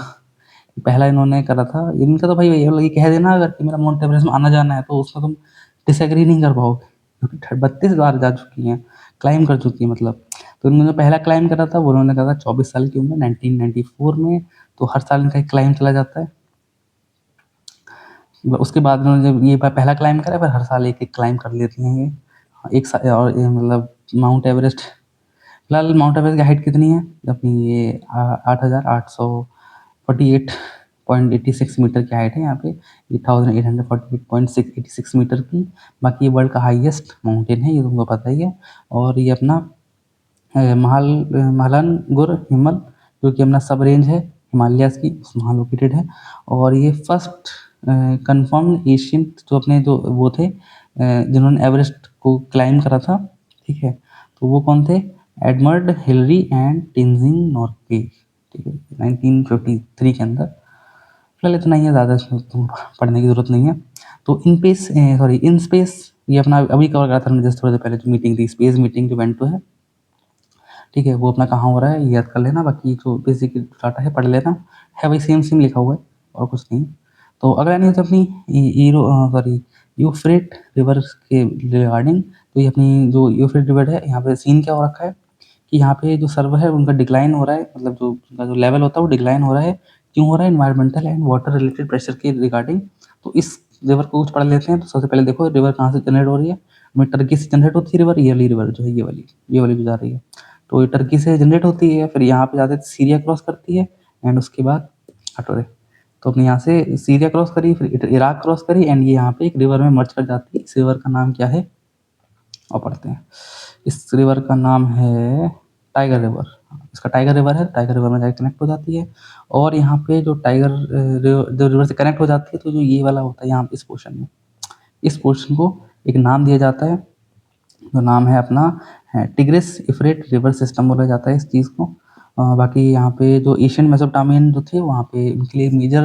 पहला इन्होंने करा था इनका तो भाई ये कह देना अगर कि मेरा माउंट एवरेस्ट में आना जाना है तो उसमें तुम डिसएग्री नहीं कर पाओगे क्योंकि 32 बार जा चुकी हैं क्लाइम कर चुकी है मतलब। तो इन्होंने पहला क्लाइम करा था वो उन्होंने करा था 24 साल की उम्र 1994 में। तो हर साल इनका एक क्लाइम चला जाता है उसके बाद उन्होंने जब ये पहला क्लाइम करा फिर हर साल एक एक क्लाइम कर लेती हैं ये एक साल और ये मतलब माउंट एवरेस्ट फिलहाल माउंट एवरेस्ट की हाइट कितनी है अपनी ये 8,848.86 मीटर की हाइट है यहाँ पे 8,848.86 मीटर की। बाकी ये वर्ल्ड का हाईएस्ट माउंटेन है ये तुमको पता ही है। और ये अपना महालनगुर हिमल जो कि अपना सब रेंज है हिमालयाज़ की वहाँ लोकेटेड है। और ये फर्स्ट कन्फर्म एशियन जो अपने जो वो थे जिन्होंने एवरेस्ट को क्लाइम करा था ठीक है तो वो कौन थे Edmund Hillary and Tenzing Norgay ठीक है 1953 के अंदर। फिलहाल इतना ही है ज़्यादा इसमें तुम पढ़ने की ज़रूरत नहीं है। तो इन स्पेस ये अपना अभी कवर करा था हमने जस्ट थोड़ी देर पहले जो मीटिंग थी स्पेस मीटिंग जो इवेंट है ठीक है वो अपना कहाँ हो रहा है ये याद कर लेना बाकी जो बेसिक डाटा है पढ़ लेना है वही सेम लिखा हुआ है और कुछ नहीं। तो अगला न्यूज़ अपनी यूफ्रेट रिवर के रिगार्डिंग तो ये अपनी जो यूफ्रेट रिवर है यहाँ पे सीन क्या हो रखा है कि यहाँ पे जो सर्वर है उनका डिक्लाइन हो रहा है मतलब जो उनका जो लेवल होता है वो डिक्लाइन हो रहा है क्यों हो रहा है environmental and water related pressure के रिगार्डिंग। तो इस रिवर को कुछ पढ़ लेते हैं। तो सबसे पहले देखो रिवर कहाँ से जनरेट हो रही है हमें टर्की से जनरेट होती है रिवर ईयरली रिवर जो है ये वाली जो जा रही है तो ये टर्की से जनरेट होती है फिर यहाँ पे जाते सीरिया क्रॉस करती है एंड उसके बाद हटो रे तो अपने यहाँ से सीरिया क्रॉस करी, फिर इराक क्रॉस करी एंड ये यहाँ पे एक रिवर में मर्ज कर जाती है। इस रिवर का नाम क्या है और पढ़ते हैं। इस रिवर का नाम है टाइगर रिवर। इसका टाइगर रिवर है, टाइगर रिवर में जाके कनेक्ट हो जाती है। और यहाँ पे जो टाइगर जो रिवर से कनेक्ट हो जाती है, तो जो ये वाला होता है यहाँ पे इस पोर्शन में, इस पोर्शन को एक नाम दिया जाता है, जो नाम है अपना टिग्रिस यूफ्रेट रिवर सिस्टम बोला जाता है इस चीज़ को। बाकी यहाँ पे जो एशियन मेसोपोटामियन जो थे वहाँ पे उनके लिए मेजर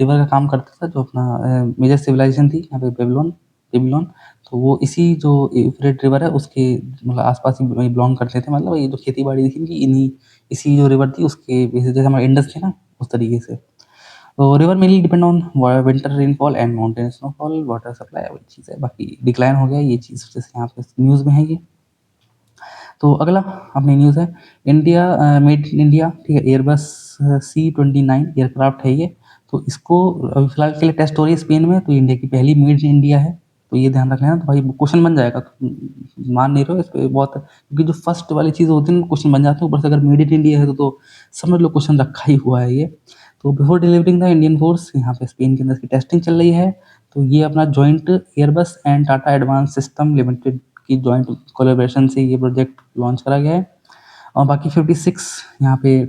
रिवर का काम करता था, जो अपना मेजर सिविलाइजेशन थी यहाँ पे बेबीलोन बेबीलोन। तो वो इसी जो यूफ्रेट रिवर है उसके मतलब आसपास ही बिलोंग करते थे। मतलब ये जो खेती बाड़ी थी इनकी इन्हीं इसी जो रिवर थी उसके बेसिस, जैसे हमारे इंडस थे ना उस तरीके से। तो river mainly depend on winter rainfall and mountain snowfall, water supply वही चीज़ है। बाकी डिक्लाइन हो गया ये चीज़ जैसे यहाँ पे न्यूज़ में है ये। तो अगला अपनी न्यूज़ है इंडिया मेड इन इंडिया, ठीक है। एयरबस C-29 एयरक्राफ्ट है ये। तो इसको अभी फिलहाल के लिए टेस्ट हो रही है स्पेन में। तो इंडिया की पहली मेड इन इंडिया है, तो ये ध्यान रख लेना। तो भाई क्वेश्चन बन जाएगा, तो मान नहीं रहे हो इस पे बहुत, क्योंकि जो फर्स्ट वाली चीज़ होती है ना क्वेश्चन बन जाते हैं। ऊपर से अगर मेड इन इंडिया है तो समझ लो क्वेश्चन रखा ही हुआ है ये। तो before delivering the Indian force, यहाँ पे स्पेन के अंदर इसकी टेस्टिंग चल रही है। तो ये अपना joint Airbus and Tata advance system limited की जॉइंट कोलैबोरेशन से ये प्रोजेक्ट लॉन्च करा गया है। और बाकी 56 यहाँ पे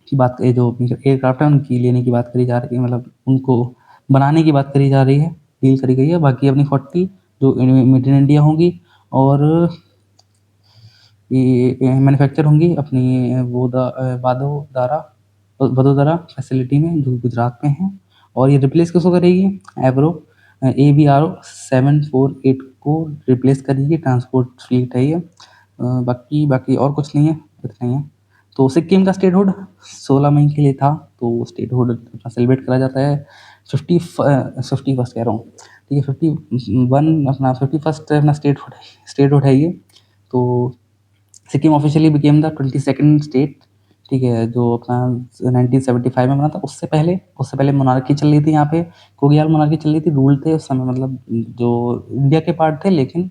की बात जो एयरक्राफ्ट है उनकी लेने की बात करी जा रही है, मतलब उनको बनाने की बात करी जा रही है, डील करी गई है। बाकी अपनी 40 जो मेड इन इंडिया होंगी और ये मैन्युफैक्चर होंगी अपनी वादोदरा वडोदरा फैसिलिटी में जो गुजरात में है। और ये रिप्लेस किसको करेगी, एवरो AVRO 748 को रिप्लेस करेगी। ट्रांसपोर्ट फ्लीट है ये। बाकी बाकी और कुछ नहीं है, इतना ही है। तो सिक्किम का स्टेटहुड 16 मई के लिए था, तो स्टेटहुड अपना सेलिब्रेट करा जाता है 50 फर्स्ट कह रहा हूँ, ठीक है। 51 अपना 51st अपना स्टेटहुड है ये। तो Sikkim officially became the 22nd state, ठीक है, जो अपना 1975 में बना था। उससे पहले मोनार्की चल रही थी यहाँ पे, कोगियाल मोनार्की चल रही थी, रूल थे उस समय, मतलब जो इंडिया के पार्ट थे, लेकिन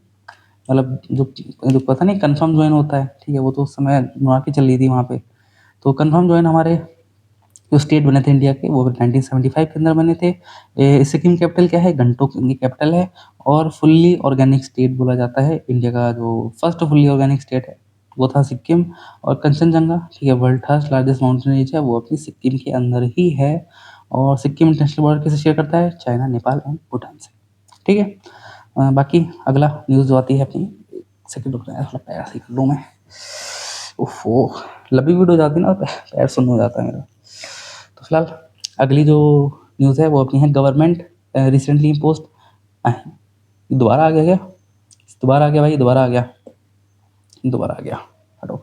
मतलब जो पता नहीं कन्फर्म ज्वाइन होता है, ठीक है, वो तो उस समय मोनार्की चल रही थी वहाँ पे। तो कन्फर्म ज्वाइन हमारे जो स्टेट बने थे इंडिया के वो 1975 के अंदर बने थे। सिक्किम कैपिटल क्या है, गंगटोक की कैपिटल है। और फुल्ली ऑर्गेनिक स्टेट बोला जाता है इंडिया का, जो फर्स्ट फुल्ली ऑर्गेनिक स्टेट है वो था सिक्किम। और कंचनजंगा, ठीक है, world third largest mountain range है, वो अपनी सिक्किम के अंदर ही है। और सिक्किम इंटरनेशनल बॉर्डर किसे शेयर करता है, चाइना, नेपाल एंड भूटान से, ठीक है। बाकी अगला न्यूज़ जो आती है अपनी, सेकंड रुक रहा है थोड़ा पैर ऐसे कर लूँ मैं, ओफो लंबी वीडियो जाती है ना, पैर सुन्न हो जाता है मेरा। तो फिलहाल अगली जो न्यूज़ है वो अपनी है गवर्नमेंट रिसेंटली इम्पोज्ड, दोबारा आ गया क्या, दोबारा आ गया भाई, दोबारा आ गया, हटो।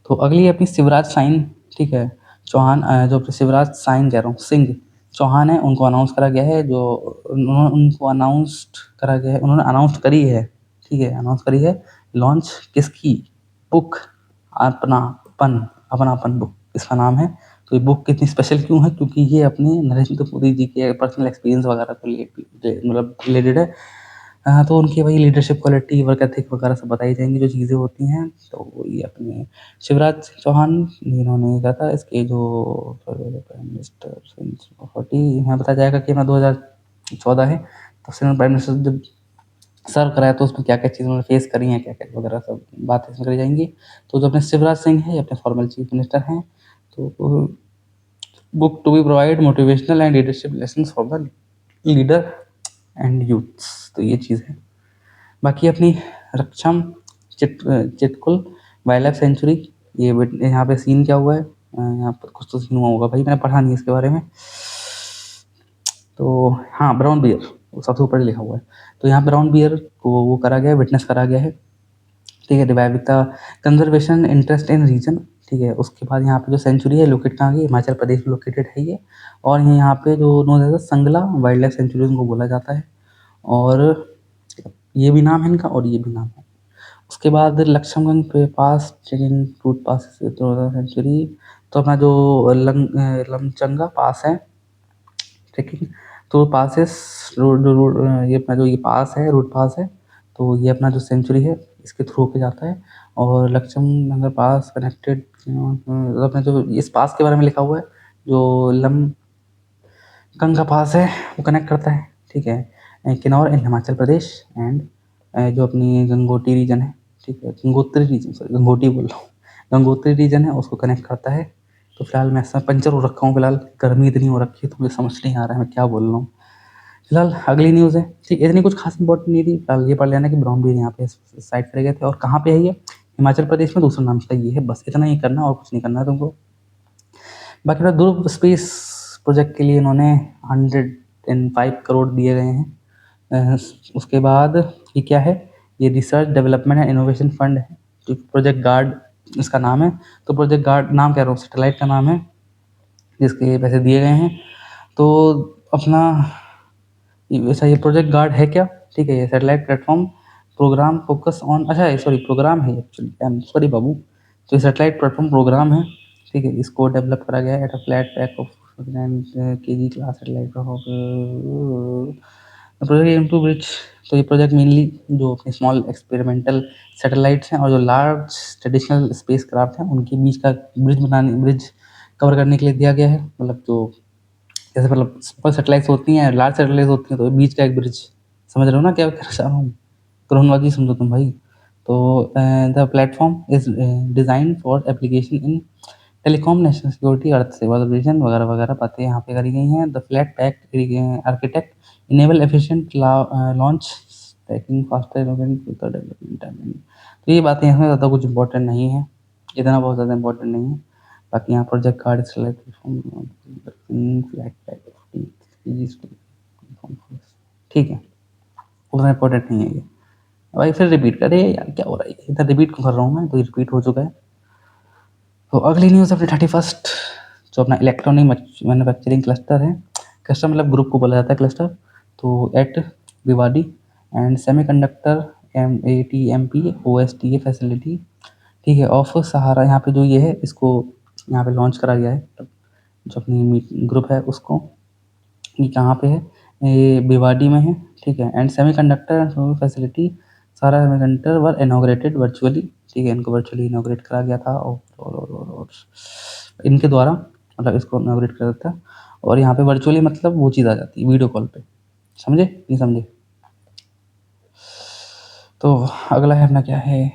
तो अगली है अपनी शिवराज साइन, ठीक है, चौहान, जो अपने शिवराज साइन कह रहा हूँ, सिंह चौहान है, उनको अनाउंस करा गया है, जो उनको अनाउंस्ड करा गया है, उन्होंने अनाउंस करी है, ठीक है, अनाउंस करी है लॉन्च किसकी, बुक अपनापन बुक इसका नाम है। तो ये बुक कितनी स्पेशल क्यों है, क्योंकि ये अपने नरेंद्र मोदी जी के पर्सनल एक्सपीरियंस वगैरह को मतलब रिलेटेड है। हाँ, तो उनकी वही लीडरशिप क्वालिटी, वर्क एथिक वगैरह सब बताई जाएंगी जो चीज़ें होती हैं। तो ये अपने शिवराज सिंह चौहान इन्होंने कहा था, इसके जो प्राइम मिनिस्टर 40 यहाँ बताया जाएगा कि अपना 2014 है, तो उससे प्राइम मिनिस्टर जब सर्व कराया तो उसमें क्या क्या चीज़ें उन्होंने फेस करी हैं, क्या क्या वगैरह सब बातें इसमें करी जाएंगी। तो जो अपने शिवराज सिंह है ये अपने फॉर्मल चीफ मिनिस्टर हैं। तो book to be provide motivational and leadership lesson for the leader and youths, तो ये चीज़ है। बाकी अपनी Rakcham Chitkul wildlife sanctuary, ये यहाँ पे सीन क्या हुआ है, यहाँ पर कुछ तो सीन हुआ होगा भाई, मैंने पढ़ा नहीं इसके बारे में। तो हाँ, ब्राउन बियर वो सबसे ऊपर लिखा हुआ है। तो यहाँ ब्राउन बियर को वो करा गया है, विटनेस करा गया है, ठीक है, revive the conservation interest in region, ठीक है। उसके बाद यहाँ पे जो सेंचुरी है लोकेट कहाँ गई, हिमाचल प्रदेश में लोकेटेड है ये। और ये यहाँ पे जो known as Sangla wildlife sanctuary उनको बोला जाता है। और ये भी नाम है इनका और ये भी नाम है। उसके बाद लक्ष्मणगंज पे पास ट्रेकिंग रूट पास सेंचुरी, तो अपना जो लमचंगा पास है ट्रेकिंग, तो पासेस रोड ये अपना जो ये पास है, रूट पास है, तो ये अपना जो सेंचुरी है इसके थ्रू पे जाता है। और लक्ष्मणगंज पास कनेक्टेड, अपना जो इस पास के बारे में लिखा हुआ है, जो गंगा पास है, वो कनेक्ट करता है, ठीक है। किन्नौर इन हिमाचल प्रदेश एंड जो अपनी गंगोत्री रीजन है, ठीक है, गंगोत्री रीजन, सॉरी गंगोटी बोल रहा हूँ, गंगोत्री रीजन है, उसको कनेक्ट करता है। तो फिलहाल मैं ऐसा पंचर हो रखा हूँ, फिलहाल गर्मी इतनी हो रखी है तो मुझे समझ नहीं आ रहा है मैं क्या बोल रहा हूँ। फिलहाल अगली न्यूज़ है, ठीक, इतनी कुछ खास इंपॉर्टेंट नहीं थी, फिलहाल ये पढ़ लेना कि ब्राउनबीर यहाँ पे साइट करे गए थे और कहाँ पे है ये, हिमाचल प्रदेश में, दूसरा नाम इसका ये है, बस इतना ही करना और कुछ नहीं करना है तुमको। बाकी ना ध्रुव स्पेस प्रोजेक्ट के लिए इन्होंने 105 करोड़ दिए गए हैं। उसके बाद ये क्या है, ये research development and innovation fund है, जो प्रोजेक्ट गार्ड इसका नाम है। तो प्रोजेक्ट गार्ड नाम कह रहा हूँ, सैटेलाइट का नाम है जिसके ये पैसे दिए गए हैं। तो अपना वैसा ये प्रोजेक्ट गार्ड है क्या, ठीक है, ये satellite platform programme focus on, अच्छा है, सॉरी प्रोग्राम है एक्चुअली, आई एम सॉरी बाबू। तो ये सैटेलाइट प्लेटफॉर्म प्रोग्राम है, ठीक है, इसको डेवलप करा गया है at a flat pack of kg class satellite project aim to bridge. तो ये प्रोजेक्ट मेनली जो अपने स्मॉल एक्सपेरिमेंटल सैटेलाइट्स हैं और जो लार्ज ट्रेडिशनल स्पेस क्राफ्ट हैं उनके बीच का ब्रिज कवर करने के लिए दिया गया है। मतलब जो जैसे मतलब सुपर सैटेलाइट्स होती हैं, लार्ज सैटेलाइट्स होती हैं, तो बीच का एक ब्रिज, समझ रहे हो ना क्या कहना चाह रहा हूँ, क्रोनोलॉजी समझो तुम भाई। तो the platform is design for application in telecom, national security, earth सेवा ऑपरेशन वगैरह वगैरह बातें यहाँ पे करी गई हैं। The flat pack architect enable efficient launch tracking faster development time. तो ये बातें इसमें ज़्यादा कुछ इंपॉर्टेंट नहीं है, इतना बहुत ज़्यादा इंपॉर्टेंट नहीं है। बाकी यहाँ प्रोजेक्ट कार्ड ठीक है, उतना इंपॉर्टेंट नहीं है ये। भाई फिर रिपीट करे यार, क्या हो रहा है, इधर रिपीट क्यों कर रहा हूँ मैं, तो रिपीट हो चुका है। तो अगली न्यूज़ अपनी 31st, जो अपना इलेक्ट्रॉनिक मैन्युफैक्चरिंग क्लस्टर है, क्लस्टर मतलब ग्रुप को बोला जाता है क्लस्टर, तो at Bhiwadi and semiconductor MATMP OSTA facility, ठीक है, ऑफ सहारा, यहाँ पे जो ये है इसको यहाँ पे लॉन्च करा गया है, जो अपनी ग्रुप है उसको। ये कहाँ पे है, ये भिवाड़ी में है, ठीक है। एंड सेमीकंडक्टर फैसिलिटी सारा सेमीकंडक्टर वर इनॉग्रेटेड वर्चुअली, ठीक है, इनको वर्चुअली इनॉग्रेट करा गया था और इनके द्वारा, मतलब इसको इनॉग्रेट करा था। और यहाँ पे वर्चुअली मतलब वो चीज़ आ जाती है वीडियो कॉल पे, समझे नहीं समझे। तो अगला है अपना क्या है,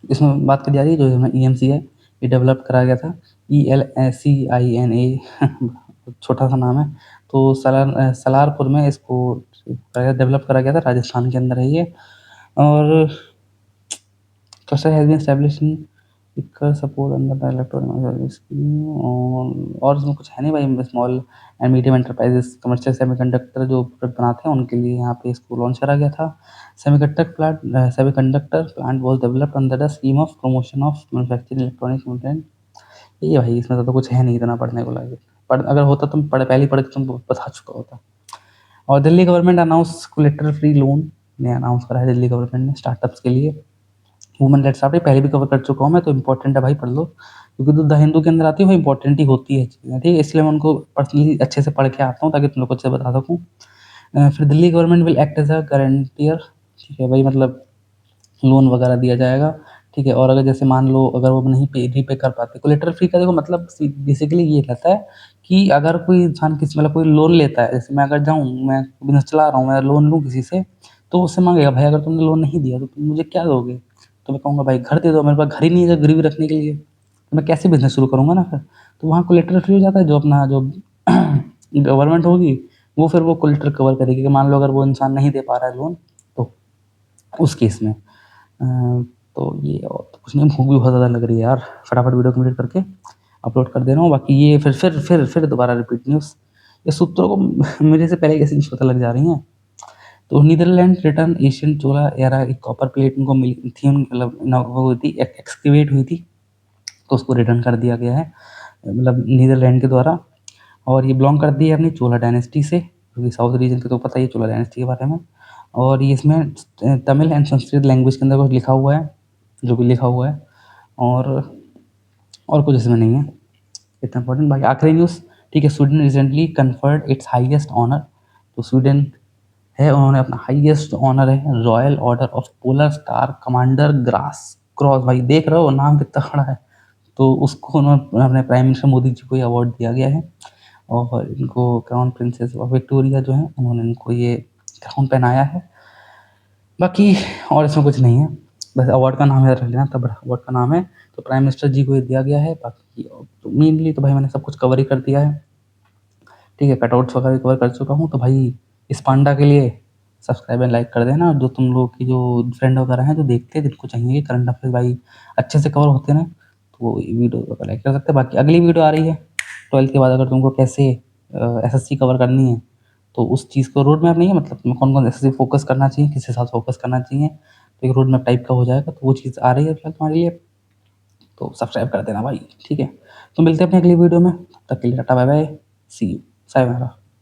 इसमें बात करी जा रही है जो EMC है, ये डेवलप करा गया था, ELCINA छोटा सा नाम है। तो सलारपुर में इसको डेवलप करा गया था, राजस्थान के अंदर है ये। और cluster has been established in support under the electronic scheme. और इसमें कुछ है नहीं भाई, small and medium enterprises commercial semiconductor जो प्रोडक्ट बनाते हैं उनके लिए यहाँ पे इसको लॉन्च करा गया था। Semiconductor plant was developed under the scheme of promotion of manufacturing electronics component. ये भाई इसमें तो कुछ है नहीं इतना पढ़ने को लगे, पढ़ अगर होता तुम पहले ही पढ़े तो तुमको बता चुका होता। और Delhi government announce collateral free loan ने अनाउंस करा है दिल्ली गवर्नमेंट ने स्टार्टअप्स के लिए। वुमेन लेट स्टार्टअप पहले भी कवर कर चुका हूँ मैं, तो इंपॉर्टेंट है भाई, पढ़ लो, क्योंकि तो द हिंदू के अंदर आती है वो इंपॉर्टेंट ही होती है चीज़ें, ठीक है, इसलिए मैं उनको पर्सनली अच्छे से पढ़ के आता हूँ ताकि तुम लोग को अच्छे से बता सकूँ। फिर Delhi government will act as a guarantor, ठीक है भाई, मतलब लोन वगैरह दिया जाएगा, ठीक है। और अगर जैसे मान लो अगर वो नहीं रीपे कर पाते, कोलेटरल फ्री का देखो मतलब बेसिकली ये रहता है कि अगर कोई इंसान किसी मतलब कोई लोन लेता है, जैसे मैं अगर जाऊँ, मैं बिजनेस चला रहा हूँ, मैं लोन लूँ किसी से, तो उससे मांगेगा भाई अगर तुमने लोन नहीं दिया तो तुम मुझे क्या दोगे, तो मैं कहूँगा भाई घर दे दो, मेरे पास घर ही नहीं है गिरवी रखने के लिए, तो मैं कैसे बिजनेस शुरू करूँगा ना फिर। तो वहाँ कोलेटरल फ्री हो जाता है, जो अपना जो गवर्नमेंट होगी वो फिर वो कोलेटरल कवर करेगी कि मान लो अगर वो इंसान नहीं दे पा रहा है लोन, तो उस केस में तो ये, और तो कुछ नहीं, भूख भी बहुत ज़्यादा लग रही है यार, फटाफट वीडियो कंप्लीट करके अपलोड कर दे रहा हूँ। बाकी ये फिर दोबारा रिपीट न्यूज़, ये सूत्रों को मेरे से पहले कैसे न्यूज़ पता लग जा रही हैं। तो नीदरलैंड रिटर्न एशियन चोला एरा एक कॉपर प्लेट उनको मिली थी, मतलब वो हुई थी, एक्सकेवेट हुई थी, तो उसको रिटर्न कर दिया गया है, मतलब नीदरलैंड के द्वारा। और ये बिलोंग करती है अपनी चोला डायनेस्टी से, क्योंकि साउथ रीजन के तो पता ही है चोला डायनेस्टी के बारे में। और ये इसमें तमिल एंड संस्कृत लैंग्वेज के अंदर कुछ लिखा हुआ है, जो भी लिखा हुआ है, और कुछ इसमें नहीं है इतना इंपॉर्टेंट। बाकी आखिरी न्यूज़, ठीक है, Sweden recently conferred its highest honour, तो स्वीडन है, उन्होंने अपना हाईएस्ट ऑनर है Royal Order of Polar Star Commander Grand Cross, भाई देख रहे हो नाम कितना बड़ा है, तो उसको उन्होंने अपने प्राइम मिनिस्टर मोदी जी को ये अवार्ड दिया गया है। और इनको क्राउन प्रिंसेस विक्टोरिया जो हैं उन्होंने इनको ये क्राउन पहनाया है। बाकी और इसमें कुछ नहीं है, बस अवार्ड का नाम याद रख लेना, तब बड़ा अवार्ड का नाम है। तो प्राइम मिनिस्टर जी को ये दिया गया है। बाकी तो मेनली तो भाई मैंने सब कुछ कवर ही कर दिया है, ठीक है, कटआउट्स वगैरह भी कवर कर चुका हूँ। तो भाई इस पांडा के लिए सब्सक्राइब एंड लाइक कर देना, और जो तुम लोग की जो फ्रेंड वगैरह हैं जो देखते हैं, जिनको चाहिए कि करंट अफेयर्स भाई अच्छे से कवर होते रहें, तो वो वीडियो को लाइक कर सकते हैं। बाकी अगली वीडियो आ रही है 12th के बाद, अगर तुमको कैसे एसएससी कवर करनी है, तो उस चीज़ को रोड मैप नहीं है, मतलब तुम्हें कौन-कौन एसएससी फोकस करना चाहिए, किस हिसाब से फोकस करना चाहिए, तो एक रोड मैप टाइप का हो जाएगा, तो वो चीज़ आ रही है फिलहाल तुम्हारे लिए। तो सब्सक्राइब कर देना भाई, ठीक है। तो मिलते हैं अपनी अगली वीडियो में, तब तक के लिए tata bye bye, see you, sayonara.